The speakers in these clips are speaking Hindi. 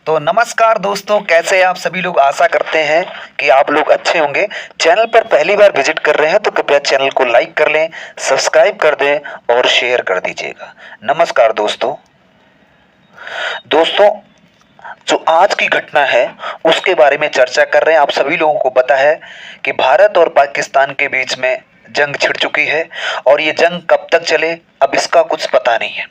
तो नमस्कार दोस्तों, कैसे आप सभी लोग। आशा करते हैं कि आप लोग अच्छे होंगे। चैनल पर पहली बार विजिट कर रहे हैं तो कृपया चैनल को लाइक कर लें, सब्सक्राइब कर दें और शेयर कर दीजिएगा। नमस्कार दोस्तों। दोस्तों, जो आज की घटना है उसके बारे में चर्चा कर रहे हैं। आप सभी लोगों को पता है कि भारत और पाकिस्तान के बीच में जंग छिड़ चुकी है और ये जंग कब तक चले अब इसका कुछ पता नहीं है।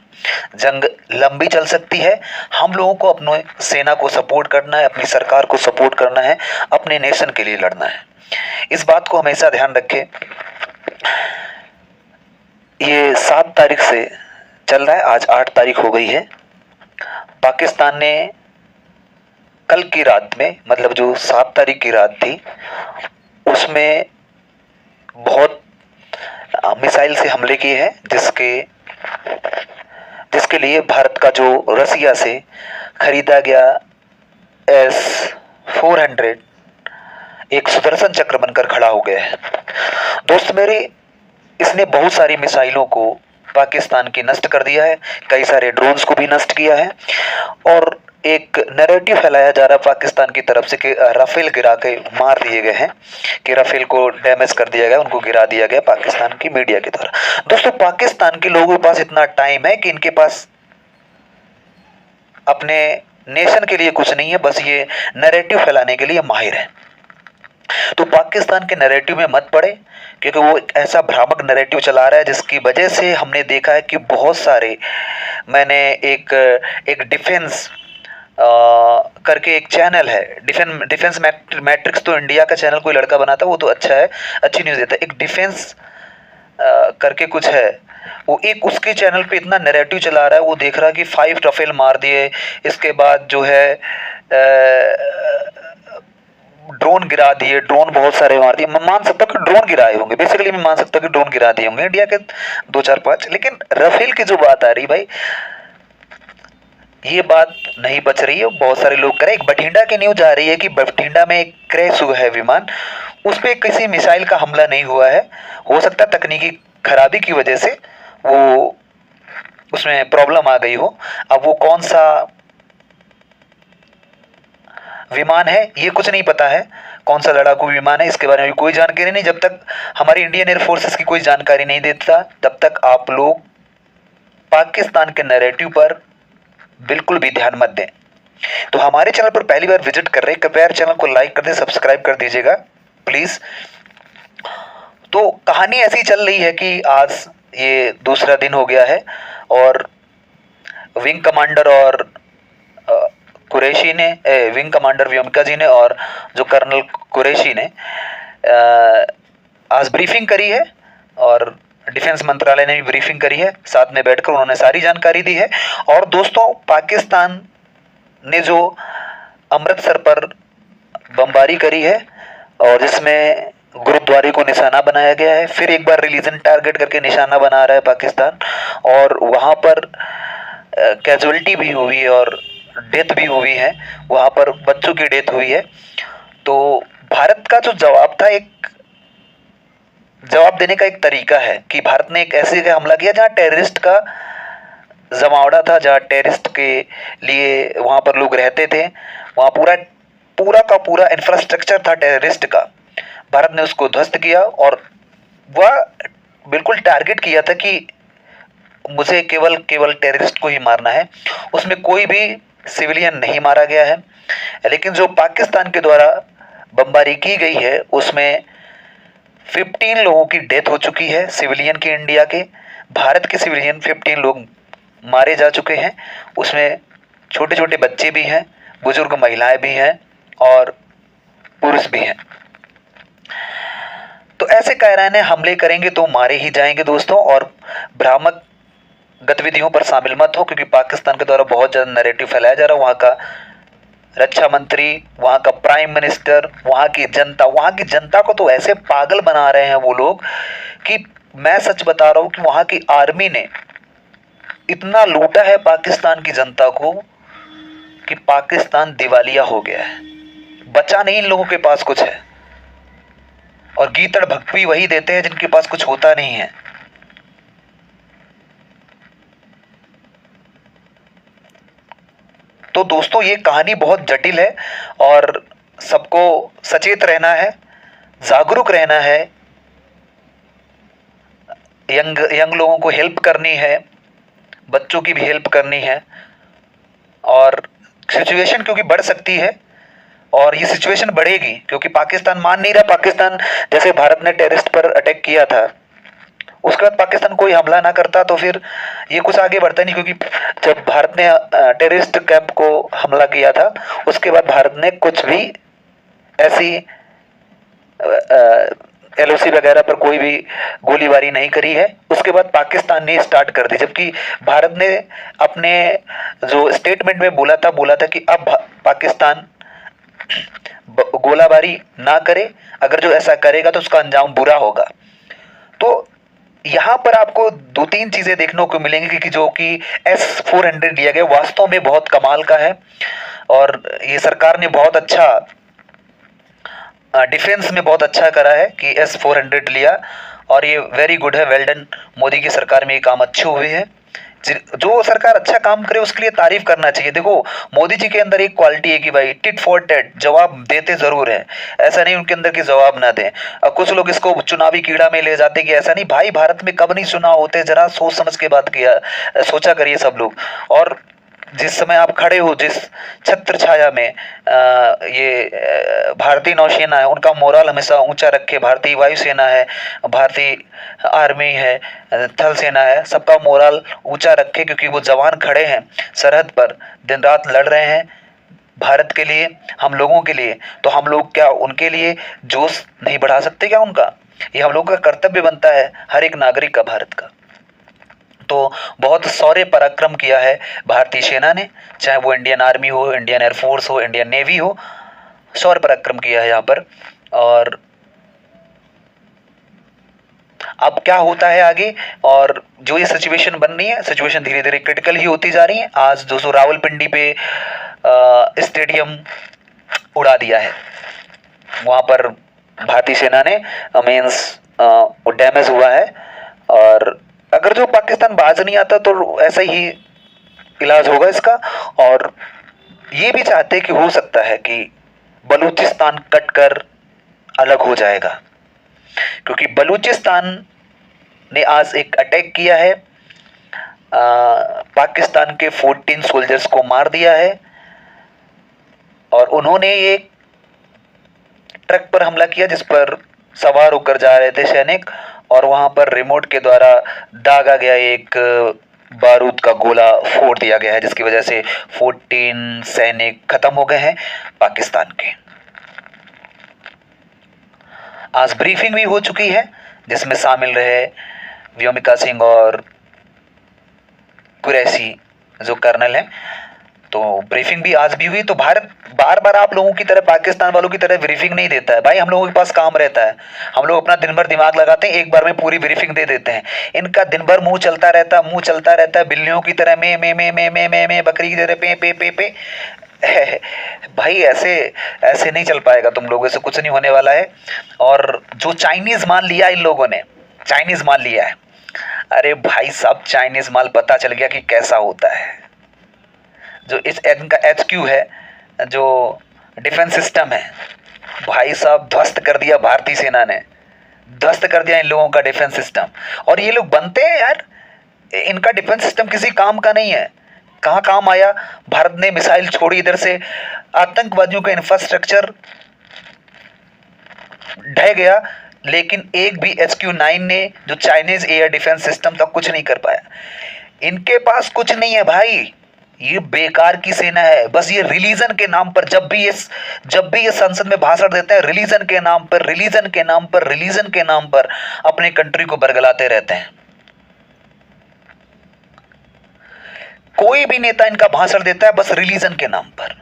जंग लंबी चल सकती है। हम लोगों को अपने सेना को सपोर्ट करना है, अपनी सरकार को सपोर्ट करना है, अपने नेशन के लिए लड़ना है। इस बात को हमेशा ध्यान रखें। ये 7 तारीख से चल रहा है, आज 8 तारीख हो गई है। पाकिस्तान ने कल की रात में, मतलब जो 7 तारीख की रात थी, उसमें बहुत मिसाइल से हमले किए हैं, जिसके लिए भारत का जो रसिया से खरीदा गया S-400 एक सुदर्शन चक्र बनकर खड़ा हो गया है। दोस्त मेरे, इसने बहुत सारी मिसाइलों को पाकिस्तान की नष्ट कर दिया है, कई सारे ड्रोन्स को भी नष्ट किया है और एक नैरेटिव फैलाया जा रहा है पाकिस्तान की तरफ से कि राफेल गिरा के मार दिए गए हैं, कि राफेल को डैमेज कर दिया गया, उनको गिरा दिया गया पाकिस्तान की मीडिया के द्वारा। दोस्तों, पाकिस्तान के लोगों के पास इतना टाइम है कि इनके पास अपने नेशन के लिए कुछ नहीं है, बस ये नैरेटिव फैलाने के लिए माहिर है। तो पाकिस्तान के नैरेटिव में मत पड़े, क्योंकि वो एक ऐसा भ्रामक नैरेटिव चला रहा है जिसकी वजह से हमने देखा है कि बहुत सारे, मैंने एक डिफेंस करके एक चैनल है, डिफेंस मैट्रिक्स, तो इंडिया का चैनल कोई लड़का बनाता है, वो तो अच्छा है, अच्छी न्यूज़ देता है। एक डिफेंस करके कुछ है, वो एक उसके चैनल पे इतना नैरेटिव चला रहा है, वो देख रहा है कि 5 राफेल मार दिए, इसके बाद जो है ड्रोन गिरा दिए, ड्रोन बहुत सारे मार दिए। मैं मान सकता हूँ कि ड्रोन गिराए होंगे, बेसिकली मैं मान सकता हूँ कि ड्रोन गिरा दिए होंगे इंडिया के 2-4-5। लेकिन राफेल की जो बात आ रही भाई, ये बात नहीं बच रही है। बहुत सारे लोग कह रहे हैं, एक बठिंडा की न्यूज आ रही है कि बठिंडा में एक क्रैश हुआ है विमान, उस पर किसी मिसाइल का हमला नहीं हुआ है। हो सकता है तकनीकी खराबी की वजह से वो उसमें प्रॉब्लम आ गई हो। अब वो कौन सा विमान है ये कुछ नहीं पता है, कौन सा लड़ाकू विमान है इसके बारे में कोई जानकारी नहीं। जब तक हमारी इंडियन एयरफोर्सेस की कोई जानकारी नहीं देता, तब तक आप लोग पाकिस्तान के नैरेटिव पर बिल्कुल भी ध्यान मत दें। तो हमारे चैनल पर पहली बार विजिट कर रहे हैं, कृपया चैनल को लाइक कर दें, सब्सक्राइब कर दीजिएगा प्लीज। तो कहानी ऐसी चल रही है कि आज ये दूसरा दिन हो गया है और विंग कमांडर और कुरैशी ने, विंग कमांडर व्योमिका जी ने और जो कर्नल कुरैशी ने आज ब्रीफिंग करी है और डिफेंस मंत्रालय ने भी ब्रीफिंग करी है, साथ में बैठकर उन्होंने सारी जानकारी दी है। और दोस्तों, पाकिस्तान ने जो अमृतसर पर बमबारी करी है और जिसमें गुरुद्वारे को निशाना बनाया गया है, फिर एक बार रिलीजन टारगेट करके निशाना बना रहा है पाकिस्तान, और वहाँ पर कैजुअलिटी भी हुई है और डेथ भी हुई है, वहाँ पर बच्चों की डेथ हुई है। तो भारत का जो जवाब था, एक जवाब देने का एक तरीका है कि भारत ने एक ऐसे जगह हमला किया जहाँ टेररिस्ट का जमावड़ा था, जहाँ टेररिस्ट के लिए वहाँ पर लोग रहते थे, वहाँ पूरा का पूरा इंफ्रास्ट्रक्चर था टेररिस्ट का। भारत ने उसको ध्वस्त किया और वह बिल्कुल टारगेट किया था कि मुझे केवल टेररिस्ट को ही मारना है। उसमें कोई भी सिविलियन नहीं मारा गया है, लेकिन जो पाकिस्तान के द्वारा बमबारी की गई है उसमें 15 लोगों की डेथ हो चुकी है, सिविलियन के, इंडिया के। भारत के सिविलियन 15 लोग मारे जा चुके हैं, उसमें छोटे छोटे बच्चे भी हैं, बुजुर्ग महिलाएं भी हैं और पुरुष भी हैं। तो ऐसे कायराने ने हमले करेंगे तो मारे ही जाएंगे दोस्तों, और भ्रामक गतिविधियों पर शामिल मत हो, क्योंकि पाकिस्तान के द्वारा बहुत ज़्यादा नैरेटिव फैलाया जा रहा है। वहाँ का रक्षा मंत्री, वहाँ का प्राइम मिनिस्टर, वहाँ की जनता को तो ऐसे पागल बना रहे हैं वो लोग कि मैं सच बता रहा हूँ कि वहाँ की आर्मी ने इतना लूटा है पाकिस्तान की जनता को कि पाकिस्तान दिवालिया हो गया है, बचा नहीं इन लोगों के पास कुछ है। और गीतड़ भक्ति वही देते हैं जिनके पास कुछ होता नहीं है। तो दोस्तों ये कहानी बहुत जटिल है और सबको सचेत रहना है, जागरूक रहना है, यंग लोगों को हेल्प करनी है, बच्चों की भी हेल्प करनी है। और सिचुएशन क्योंकि बढ़ सकती है और ये सिचुएशन बढ़ेगी क्योंकि पाकिस्तान मान नहीं रहा। पाकिस्तान जैसे भारत ने टेररिस्ट पर अटैक किया था, उसके बाद पाकिस्तान कोई हमला ना करता तो फिर ये कुछ आगे बढ़ता नहीं, क्योंकि जब भारत ने टेररिस्ट कैंप को हमला किया था उसके बाद भारत ने कुछ भी ऐसी LOC वगैरह पर कोई भी गोलीबारी नहीं करी है। उसके बाद पाकिस्तान ने स्टार्ट कर दी, जबकि भारत ने अपने जो स्टेटमेंट में बोला था कि अब पाकिस्तान गोलाबारी ना करे, अगर जो ऐसा करेगा तो उसका अंजाम बुरा होगा। तो यहाँ पर आपको दो तीन चीजें देखने को मिलेंगी कि जो कि S-400 लिया गया वास्तव में बहुत कमाल का है और ये सरकार ने बहुत अच्छा डिफेंस में बहुत अच्छा करा है कि S-400 लिया और ये वेरी गुड है, वेल डन। मोदी की सरकार में ये काम अच्छे हुए हैं। जो सरकार अच्छा काम करे उसके लिए तारीफ करना चाहिए। देखो मोदी जी के अंदर एक क्वालिटी है कि भाई टिट फॉर टैट, जवाब देते जरूर हैं, ऐसा नहीं उनके अंदर की जवाब ना दें। अब कुछ लोग इसको चुनावी कीड़ा में ले जाते कि ऐसा नहीं भाई, भारत में कब नहीं चुनाव होते, जरा सोच समझ के बात किया सोचा करिए सब लोग। और जिस समय आप खड़े हो, जिस छत्र छाया में ये भारतीय नौसेना है, उनका मोरल हमेशा ऊंचा रखे। भारतीय वायुसेना है, भारतीय आर्मी है, थल सेना है, सबका मोरल ऊंचा रखे क्योंकि वो जवान खड़े हैं सरहद पर, दिन रात लड़ रहे हैं भारत के लिए, हम लोगों के लिए। तो हम लोग क्या उनके लिए जोश नहीं बढ़ा सकते क्या उनका? ये हम लोगों का कर्तव्य बनता है, हर एक नागरिक का भारत का। तो बहुत शौर्य पराक्रम किया है भारतीय सेना ने, चाहे वो इंडियन आर्मी हो, इंडियन एयरफोर्स हो, इंडियन नेवी हो, शौर्य पराक्रम किया है यहाँ पर। और अब क्या होता है आगे, और जो ये सिचुएशन बन रही है, सिचुएशन धीरे धीरे क्रिटिकल ही होती जा रही है। आज 200 रावलपिंडी पे स्टेडियम उड़ा दिया है, वहाँ पर भारतीय सेना ने मीन्स डैमेज हुआ है। और अगर जो पाकिस्तान बाज नहीं आता तो ऐसा ही इलाज होगा इसका। और ये भी चाहते कि हो सकता है कि बलूचिस्तान कटकर अलग हो जाएगा, क्योंकि बलूचिस्तान ने आज एक अटैक किया है, पाकिस्तान के 14 सोल्जर्स को मार दिया है। और उन्होंने एक ट्रक पर हमला किया जिस पर सवार होकर जा रहे थे सैनिक, और वहां पर रिमोट के द्वारा दागा गया एक बारूद का गोला फोड़ दिया गया है, जिसकी वजह से 14 सैनिक खत्म हो गए हैं पाकिस्तान के। आज ब्रीफिंग भी हो चुकी है जिसमें शामिल रहे व्योमिका सिंह और कुरैशी जो कर्नल हैं। तो ब्रीफिंग भी आज भी हुई। तो भारत बार बार आप लोगों की तरह, पाकिस्तान वालों की तरह ब्रीफिंग नहीं देता है भाई। हम लोगों के पास काम रहता है, हम लोग अपना दिन भर दिमाग लगाते हैं, एक बार में पूरी ब्रीफिंग दे देते हैं। इनका दिन भर मुंह चलता रहता है बिल्लियों की तरह, में बकरी की तरह पे। भाई ऐसे नहीं चल पाएगा, तुम लोगों से कुछ नहीं होने वाला है। और जो चाइनीज माल लिया इन लोगों ने, चाइनीज माल लिया है, अरे भाई साहब चाइनीज माल पता चल गया कि कैसा होता है। जो इस इनका HQ है, जो डिफेंस सिस्टम है, भाई साहब ध्वस्त कर दिया भारतीय सेना ने, ध्वस्त कर दिया इन लोगों का डिफेंस सिस्टम। और ये लोग बनते हैं यार, इनका डिफेंस सिस्टम किसी काम का नहीं है। कहाँ काम आया? भारत ने मिसाइल छोड़ी इधर से, आतंकवादियों का इंफ्रास्ट्रक्चर ढह गया, लेकिन एक भी HQ-9 ने, जो चाइनीज एयर डिफेंस सिस्टम था, कुछ नहीं कर पाया। इनके पास कुछ नहीं है भाई, ये बेकार की सेना है। बस ये रिलीजन के नाम पर, जब भी ये संसद में भाषण देते हैं, रिलीजन के नाम पर अपने कंट्री को बरगलाते रहते हैं। कोई भी नेता इनका भाषण देता है बस रिलीजन के नाम पर,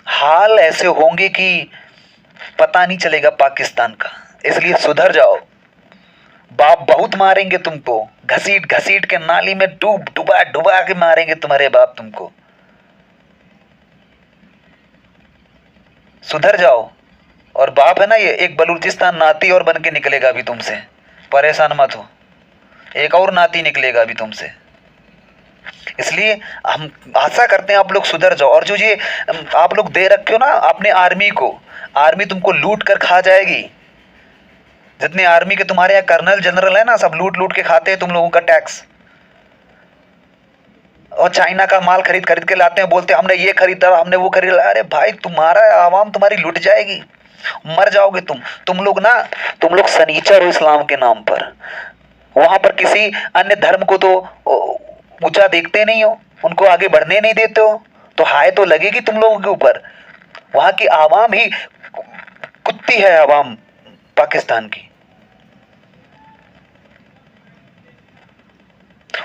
हाल ऐसे होंगे कि पता नहीं चलेगा पाकिस्तान का। इसलिए सुधर जाओ, बाप बहुत मारेंगे तुमको, घसीट के नाली में डुबा के मारेंगे तुम्हारे बाप तुमको। सुधर जाओ। और बाप है ना ये, एक बलूचिस्तान नाती और बन के निकलेगा अभी तुमसे, परेशान मत हो। एक और नाती निकलेगा अभी तुमसे। इसलिए हम आशा करते हैं आप लोग सुधर जाओ। और जो ये आप लोग दे रखे हो ना अपने आर्मी को, आर्मी तुमको लूट कर खा जाएगी। जितने आर्मी के तुम्हारे यहाँ कर्नल जनरल है ना, सब लूट लूट के खाते हैं तुम लोगों का टैक्स। और चाइना का माल खरीद खरीद के लाते हैं, बोलते हैं हमने ये खरीदा, हमने वो खरीदा। अरे भाई, तुम्हारा आवाम तुम्हारी लुट जाएगी, मर जाओगे तुम लोग ना। तुम लोग सनीचर हो इस्लाम के नाम पर। वहां पर किसी अन्य धर्म को तो ऊंचा देखते नहीं हो, उनको आगे बढ़ने नहीं देते हो, तो हाय तो लगेगी तुम लोगों के ऊपर। वहां की आवाम ही कुत्ती है, आवाम पाकिस्तान की।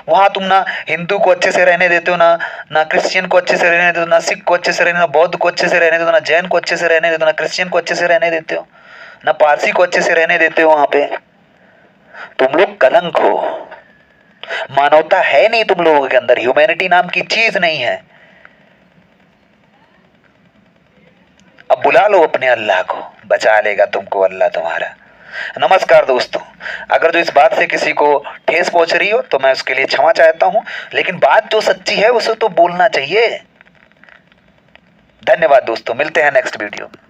वहां तुम ना हिंदू को अच्छे से रहने देते हो, ना क्रिश्चियन को अच्छे से रहने देते हो, ना सिख को अच्छे से रहने, ना बौद्ध को अच्छे से रहने देते हो, ना जैन को अच्छे से रहने देते हो, ना क्रिश्चियन को अच्छे से रहने देते हो, ना पारसी को अच्छे से रहने देते हो। वहां पे तुम लोग कलंक हो, मानवता है नहीं तुम लोगों के अंदर, ह्यूमैनिटी नाम की चीज नहीं है। अब बुला लो अपने अल्लाह को, बचा लेगा तुमको अल्लाह तुम्हारा। नमस्कार दोस्तों, अगर जो इस बात से किसी को ठेस पहुंच रही हो तो मैं उसके लिए क्षमा चाहता हूं, लेकिन बात जो सच्ची है उसे तो बोलना चाहिए। धन्यवाद दोस्तों, मिलते हैं नेक्स्ट वीडियो में।